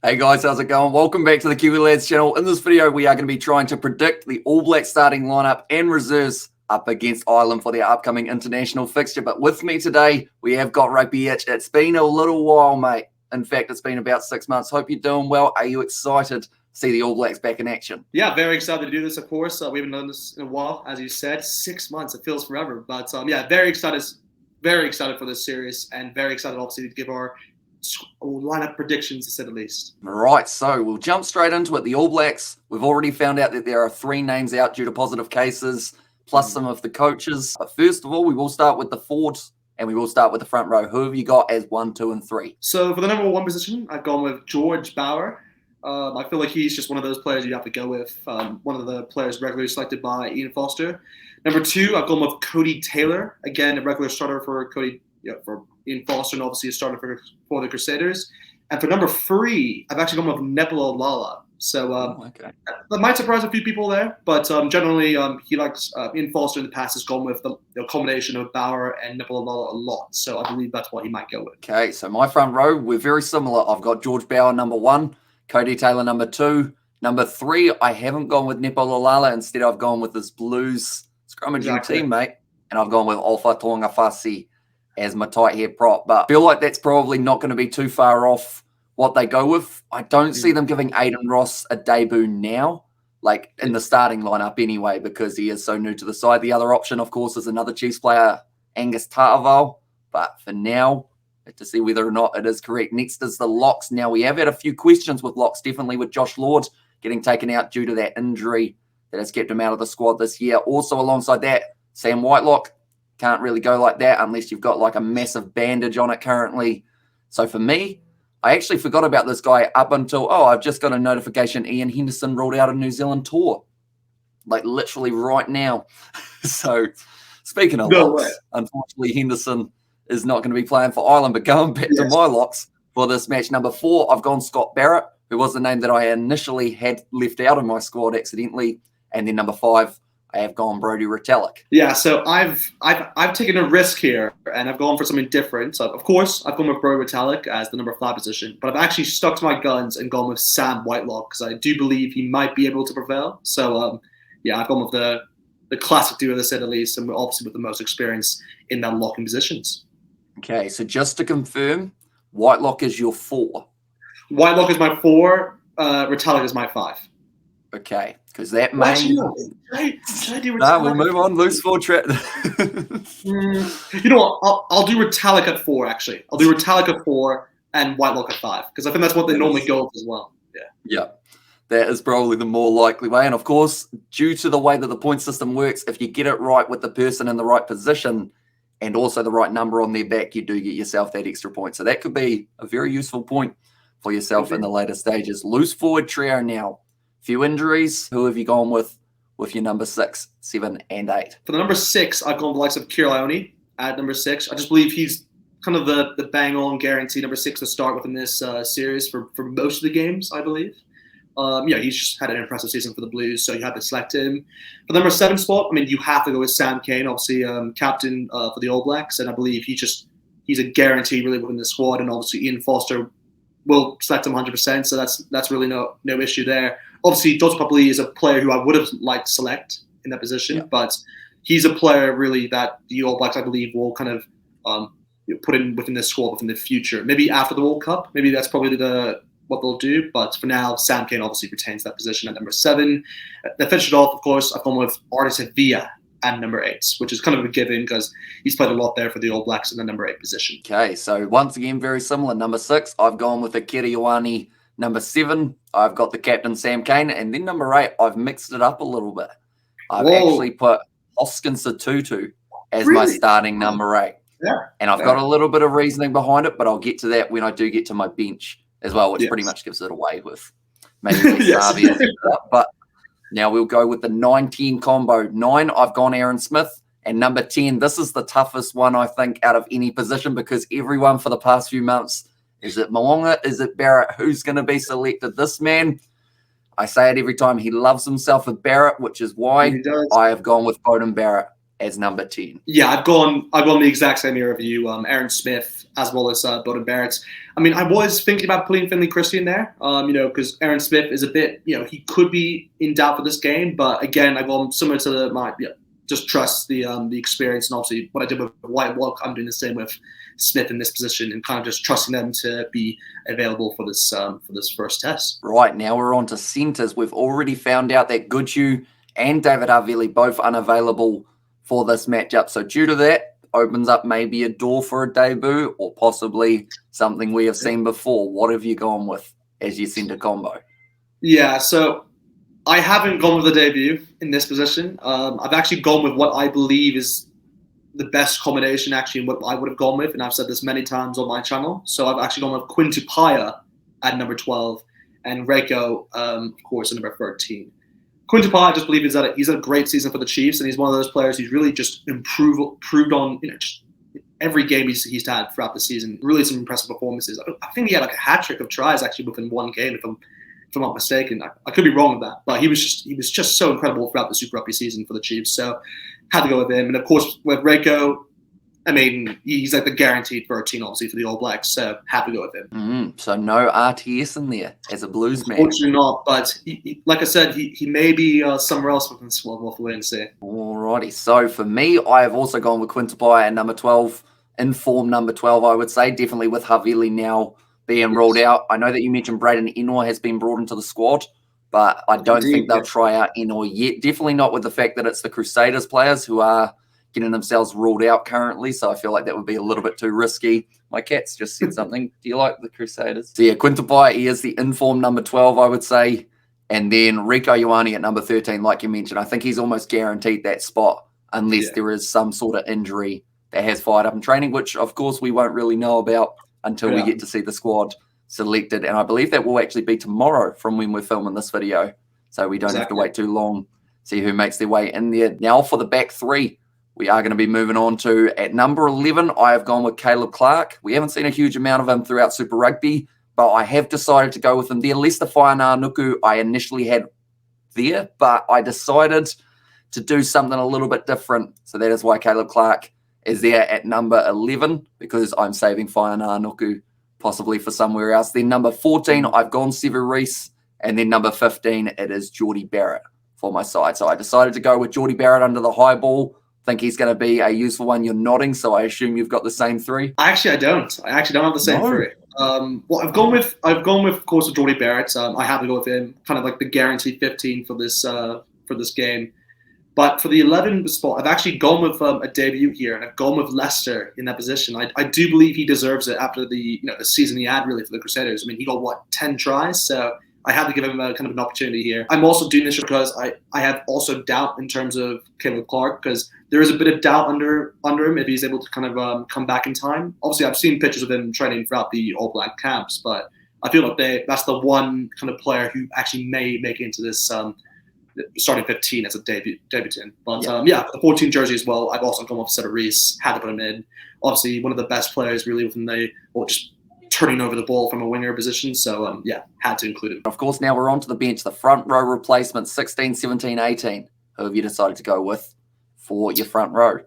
Hey guys, how's it going? Welcome back to the Kiwi Lads channel. In this video, we are going to be trying to predict the All Black starting lineup and reserves up against Ireland for their upcoming international fixture. But with me today, we have got Rugbyitch. It's been a little while, mate. In fact, it's been about 6 months. Hope you're doing well. Are you excited to see the All Blacks back in action? Yeah, very excited to do this, of course. We haven't done this in a while, as you said. 6 months, it feels forever. But yeah, very excited for this series, and very excited, obviously, to give our lineup predictions, to say the least. Right, so we'll jump straight into it. The All Blacks, we've already found out that there are 3 names out due to positive cases, plus some of the coaches. But first of all, we will start with the forwards, and we will start with the front row. Who have you got as 1, 2, and 3? So for the number 1 position, I've gone with George Bower. I feel like he's just one of those players you have to go with. One of the players regularly selected by Ian Foster. Number 2, I've gone with Cody Taylor. Again, a regular starter for for Ian Foster, and obviously a starter for the Crusaders. And for number 3, I've actually gone with Nepal Lala. So that might surprise a few people there, but generally he likes Ian Foster in the past has gone with the combination of Bower and Nepal Lala a lot. So I believe that's what he might go with. Okay, so my front row, we're very similar. I've got George Bower number 1, Cody Taylor number 2. Number 3, I haven't gone with Nepal Lala. Instead, I've gone with this Blues scrummaging teammate, and I've gone with Alpha Tonga Fasi as my tight head prop. But I feel like that's probably not going to be too far off what they go with. I don't see them giving Aiden Ross a debut now, like in the starting lineup anyway, because he is so new to the side. The other option, of course, is another Chiefs player, Angus Tarval. But for now, to see whether or not it is correct. Next is the locks. Now, we have had a few questions with locks, definitely with Josh Lord getting taken out due to that injury that has kept him out of the squad this year. Also, alongside that, Sam Whitelock can't really go like that unless you've got like a massive bandage on it currently. So for me, I actually forgot about this guy up until, I've just got a notification Ian Henderson ruled out a New Zealand tour. Like literally right now. So speaking of locks, unfortunately Henderson is not going to be playing for Ireland. But going back to my locks for this match, number 4, I've gone Scott Barrett, who was the name that I initially had left out of my squad accidentally. And then number 5, I have gone Brodie Retallick. Yeah, so I've taken a risk here, and I've gone for something different. So of course, I've gone with Brodie Retallick as the number 5 position, but I've actually stuck to my guns and gone with Sam Whitelock because I do believe he might be able to prevail. So yeah, I've gone with the classic duo, to say the least, and obviously with the most experience in that locking positions. Okay, so just to confirm, Whitelock is your 4. Whitelock is my 4. Retallick is my 5. Okay, because that may... Should I do Retallick? No, we'll move on. Loose 4 trap. You know what? I'll do Retallick at 4, actually. I'll do Retallick at 4 and Whitelock at 5, because I think that's what they normally go with as well. Yeah, that is probably the more likely way. And of course, due to the way that the point system works, if you get it right with the person in the right position and also the right number on their back, you do get yourself that extra point. So that could be a very useful point for yourself in the later stages. Loose forward trio now. Few injuries. Who have you gone with your number 6, 7, and 8? For the number 6, I've gone with the likes of Kieran Ione at number 6. I just believe he's kind of the bang-on guarantee number 6 to start within this series for most of the games, I believe. He's just had an impressive season for the Blues, so you have to select him. For the number 7 spot, I mean, you have to go with Sam Cane, obviously captain for the All Blacks, and I believe he's a guarantee really within the squad, and obviously Ian Foster will select him 100%, so that's really no issue there. Obviously, Jota Papali'i is a player who I would have liked to select in that position, but he's a player really that the All Blacks, I believe, will kind of put in within this squad within the future. Maybe after the World Cup, maybe that's probably what they'll do. But for now, Sam Cane obviously retains that position at number 7. To finish it off, of course, I've gone with Artis Villa at number 8, which is kind of a given because he's played a lot there for the All Blacks in the number 8 position. Okay, so once again, very similar. Number 6, I've gone with Akira Ioane. Number 7, I've got the captain, Sam Cane. And then number 8, I've mixed it up a little bit. I've actually put Hoskins Tutu as my starting number 8. Yeah. And I've got a little bit of reasoning behind it, but I'll get to that when I do get to my bench as well, which pretty much gives it away with maybe But now we'll go with the 9-10 combo. 9, I've gone Aaron Smith. And number 10, this is the toughest one, I think, out of any position because everyone for the past few months, is it Mo'unga? Is it Barrett? Who's going to be selected? This man, I say it every time, he loves himself with Barrett, which is why I have gone with Beauden Barrett as number 10. Yeah, I've gone the exact same era of you, Aaron Smith, as well as Beauden Barrett. I mean, I was thinking about putting Finley Christie in there, because Aaron Smith is a bit, he could be in doubt for this game. But again, I've gone similar to just trust the experience, and obviously what I did with White Walk, I'm doing the same with Smith in this position, and kind of just trusting them to be available for this first test. Right, now we're on to centres. We've already found out that Goodhue and David Havili both unavailable for this matchup. So due to that, opens up maybe a door for a debut or possibly something we have seen before. What have you gone with as your centre combo? Yeah, so I haven't gone with a debut in this position. I've actually gone with what I believe is the best combination, actually, and what I would have gone with, and I've said this many times on my channel. So I've actually gone with Quinn Tupaia at number 12 and Reiko, of course, at number 13. Quinn Tupaia, I just believe, he's a great season for the Chiefs, and he's one of those players who's really just improved on just every game he's had throughout the season. Really some impressive performances. I think he had like a hat trick of tries actually within one game, if I'm not mistaken. I could be wrong with that, but he was just so incredible throughout the Super Rugby season for the Chiefs. So had to go with him, and of course with Reiko, I mean, he's like the guaranteed 13, obviously, for the All Blacks, so happy to go with him. So no RTS in there as a Blues man. Unfortunately not, but like I said, he may be somewhere else within the squad. We'll have to wait and see. Alrighty, so for me, I have also gone with Quinn Tupaia at number 12, in form number 12, I would say, definitely with Havili now being ruled out. I know that you mentioned Braden Enoy has been brought into the squad, but I don't think they'll try out Enoy yet. Definitely not with the fact that it's the Crusaders players who are getting themselves ruled out currently, so I feel like that would be a little bit too risky. My cat's just said something. Do you like the Crusaders? So yeah, Quinn Tupaia, he is the informed number 12, I would say. And then Rieko Ioane at number 13, like you mentioned. I think he's almost guaranteed that spot unless there is some sort of injury that has fired up in training, which of course we won't really know about until we get to see the squad selected. And I believe that will actually be tomorrow from when we're filming this video. So we don't have to wait too long, see who makes their way in there. Now for the back three, we are going to be moving on to, at number 11, I have gone with Caleb Clark. We haven't seen a huge amount of him throughout Super Rugby, but I have decided to go with him there. Leicester Whainā-Nuku I initially had there, but I decided to do something a little bit different. So that is why Caleb Clark is there at number 11, because I'm saving Whainā-Nuku possibly for somewhere else. Then number 14, I've gone Sevu Reece, and then number 15, it is Jordie Barrett for my side. So I decided to go with Jordie Barrett under the high ball. Think he's going to be a useful one. You're nodding, so I assume you've got the same three. I don't. I actually don't have the same three. Well, I've gone with, of course, with Jordie Barrett. I have to go with him, kind of like the guaranteed 15 for this game. But for the 11 spot, I've actually gone with a debut here, and I've gone with Leicester in that position. I do believe he deserves it after the season he had really for the Crusaders. I mean, he got 10 tries, so I had to give him a kind of an opportunity here. I'm also doing this because I have also doubt in terms of Caleb Clark, because there is a bit of doubt under him if he's able to kind of come back in time. Obviously, I've seen pictures of him training throughout the All Black camps, but I feel like that's the one kind of player who actually may make it into this starting 15 as a debutant. But the 14 jersey as well. I've also gone with Sevu Reece, had to put him in. Obviously, one of the best players really within just turning over the ball from a winger position. So, had to include him. Of course, now we're on to the bench, the front row replacements, 16, 17, 18. Who have you decided to go with for your front row?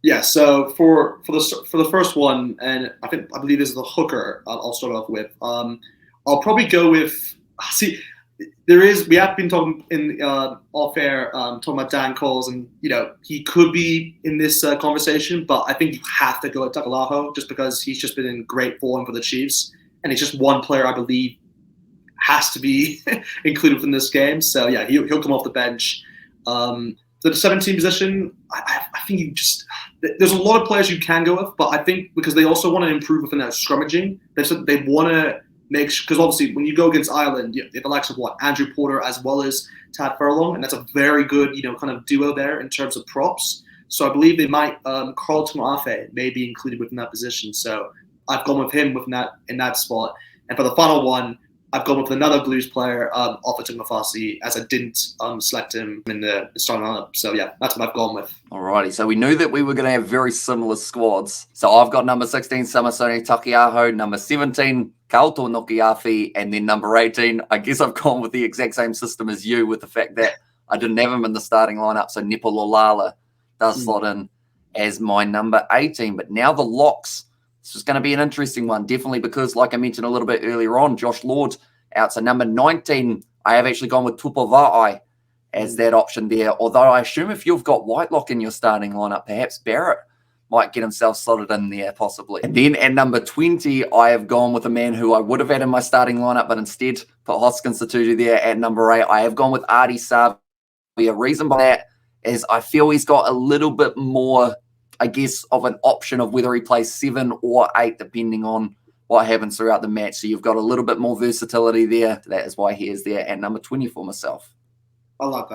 Yeah, so for the first one, and I believe this is the hooker I'll start off with. I'll probably go with, we have been talking in off air, talking about Dan Coles, and he could be in this conversation, but I think you have to go at Takalaho just because he's just been in great form for the Chiefs, and he's just one player I believe has to be included in this game. So yeah, he'll come off the bench. The 17 position, I think there's a lot of players you can go with, but I think because they also want to improve within that scrummaging, they said they want to make sure, because obviously when you go against Ireland, you have the likes of Andrew Porter as well as Tad Furlong, and that's a very good kind of duo there in terms of props. So I believe they might Carlton Afe may be included within that position. So I've gone with him in that spot. And for the final one, I've gone with another Blues player, Offa Mafasi, as I didn't select him in the starting lineup. So yeah, that's what I've gone with. Alrighty, so we knew that we were going to have very similar squads. So I've got number 16, Samasoni Takiaho, number 17, Kaoto Nokiafi, and then number 18, I guess I've gone with the exact same system as you, with the fact that I didn't have him in the starting lineup, so Nepo Lolala does slot in as my number 18. But now the locks, this is going to be an interesting one, definitely because, like I mentioned a little bit earlier on, Josh Lord out to number 19. I have actually gone with Tupava'ai as that option there, although I assume if you've got Whitelock in your starting lineup, perhaps Barrett might get himself slotted in there possibly. And then at number 20, I have gone with a man who I would have had in my starting lineup, but instead put Hoskins Satutu there at number 8. I have gone with Ardie Savia. Reason by that is I feel he's got a little bit more, I guess, of an option of whether he plays 7 or 8, depending on what happens throughout the match. So you've got a little bit more versatility there. That is why he is there at number 20 for myself. I like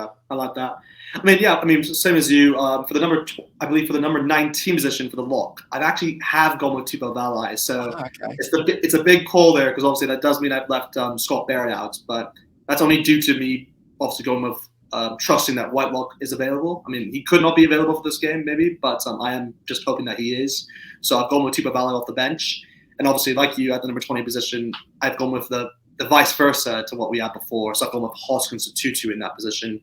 that. I mean, same as you. For the number, I believe for the number 19 position for the lock, I've actually have gone with Tupava'ai. So it's a big call there because obviously that does mean I've left Scott Barrett out, but that's only due to me obviously going with trusting that Whitelock is available. I mean, he could not be available for this game maybe, but I am just hoping that he is. So I've gone with Tupava'ai off the bench, and obviously like you at the number 20 position, I've gone with the vice versa to what we had before. So I've gone with Hoskins Satutu in that position,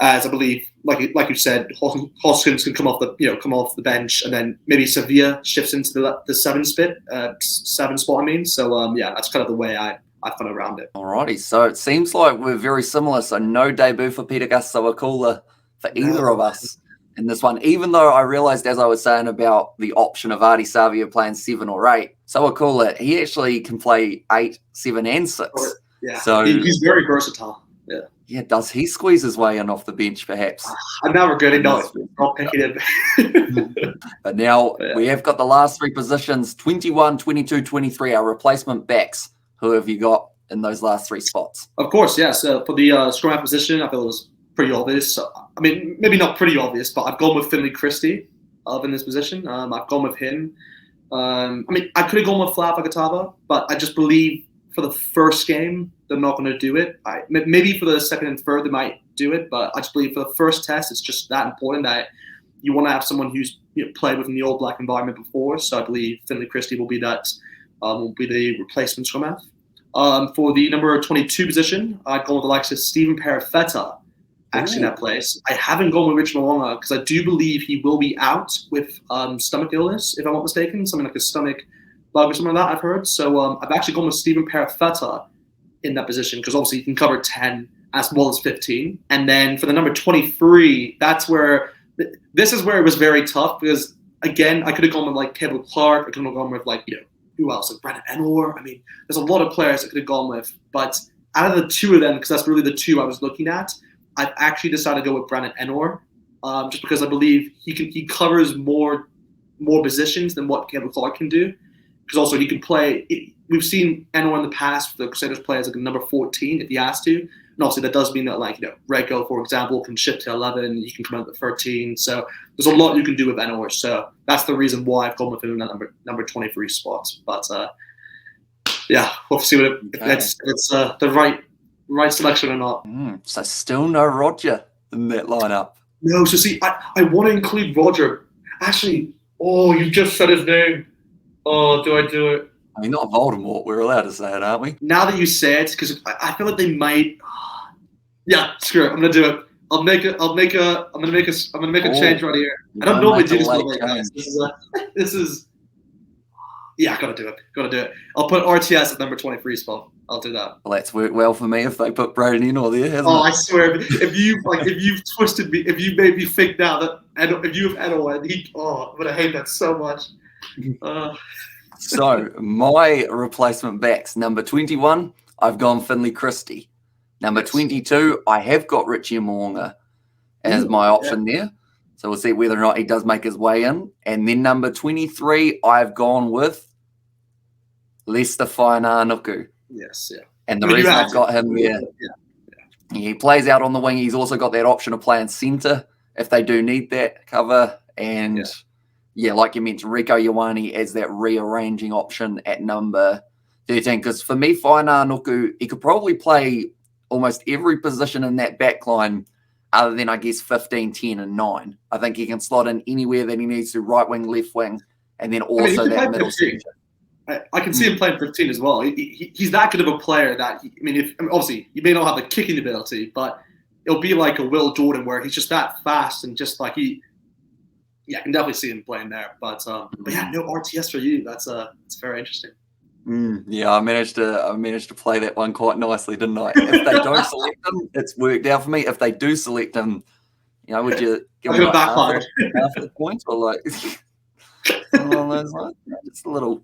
as I believe, like you said, Hoskins can come off the bench, and then maybe Sevilla shifts into the 7 spot. I mean, so that's kind of the way I've gone around it. Alrighty, so it seems like we're very similar. So no debut for Peter Sawakula for either of us in this one, even though I realized, as I was saying about the option of Ardie Savia playing 7 or 8, Sawakula, he actually can play 8, 7, and 6. Yeah, so he's very versatile. Yeah, does he squeeze his way in off the bench, perhaps? I'm now regretting not picking him. But now we have got the last 3 positions, 21, 22, 23, our replacement backs. Who have you got in those last 3 spots? Of course, yeah. So for the scrum half position, I feel it was pretty obvious. So, I mean, maybe not pretty obvious, but I've gone with Finlay Christie in this position. I've gone with him. I mean, I could have gone with Fa'afafitava, but I just believe for the first game, they're not going to do it. Maybe for the second and third, they might do it, but I just believe for the first test, it's just that important that you want to have someone who's played within the All Black environment before. So I believe Finlay Christie will be that. Will be the replacement scrum half. For the number 22 position, I've gone with the likes of Stephen Perifetta actually in that place. I haven't gone with Rich Mo'unga because I do believe he will be out with stomach illness, if I'm not mistaken, something like a stomach bug or something like that I've heard. So I've actually gone with Stephen Perifetta in that position because obviously he can cover 10 as well as 15. And then for the number 23, that's where this is where it was very tough because, again, I could have gone with like Kevin Clark. I could have gone with who else? Like Brandon Enor. I mean, there's a lot of players I could have gone with. But out of the 2 of them, because that's really the 2 I was looking at, I've actually decided to go with Brandon Enor just because I believe he covers more positions than what Kevin Clark can do. Because also he can play. We've seen Enor in the past for the Crusaders play as like a number 14 if he has to. And obviously that does mean that Rego, for example, can shift to 11. He can come out at 13. So there's a lot you can do with Enor. So that's the reason why I've gone with him in that number 23 spot. But we'll see if it's the right selection or not. So still no Roger in that lineup. No, so see, I want to include Roger. Actually, you just said his name. Oh, do I do it? I mean, not Voldemort. We're allowed to say it, aren't we? Now that you say it, because I feel like they might. Yeah, screw it. I'm gonna do it. I'm gonna make a change right here. I don't normally do this, guys. This is. Yeah, I gotta do it. I'll put RTS at number 23 spot. I'll do that. Well, that's worked well for me if they put Braden in or there, hasn't it? I swear, if you've twisted me, if you made me think now that if you have Enor, I'm gonna hate that so much. So my replacement backs, number 21, I've gone Finlay Christie. Number 22, I have got Richie Mo'unga as my option there. So we'll see whether or not he does make his way in. And then number 23, I've gone with Lester Fainanuku. Yes, yeah. And the reason I've got him there, he plays out on the wing. He's also got that option of playing centre if they do need that cover. And like you mentioned, Rieko Ioane as that rearranging option at number 13. Because for me, Fainanuku, he could probably play almost every position in that back line other than, I guess, 15, 10, and 9. I think he can slot in anywhere that he needs to, right wing, left wing, and then also that middle section. I can see him playing 15 as well. He's that good of a player that, obviously, you may not have the kicking ability, but it'll be like a Will Jordan where he's just that fast and just like yeah, I can definitely see him playing there. But yeah, no RTS for you. That's it's very interesting. Yeah, I managed to play that one quite nicely, didn't I? If they don't select him, it's worked out for me. If they do select him, would you give him like half of the points or like something along those lines? Just a little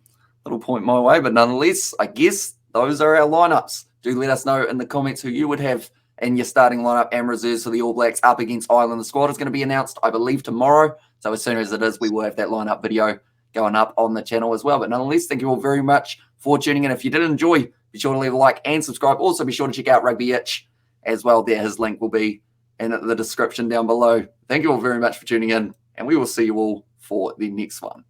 point my way, but nonetheless, I guess those are our lineups. Do let us know in the comments who you would have in your starting lineup and reserves for the All Blacks up against Ireland. The squad is going to be announced, I believe, tomorrow. So as soon as it is, we will have that lineup video going up on the channel as well. But nonetheless, thank you all very much for tuning in. If you did enjoy, be sure to leave a like and subscribe. Also, be sure to check out Rugbyitch as well. There, his link will be in the description down below. Thank you all very much for tuning in, and we will see you all for the next one.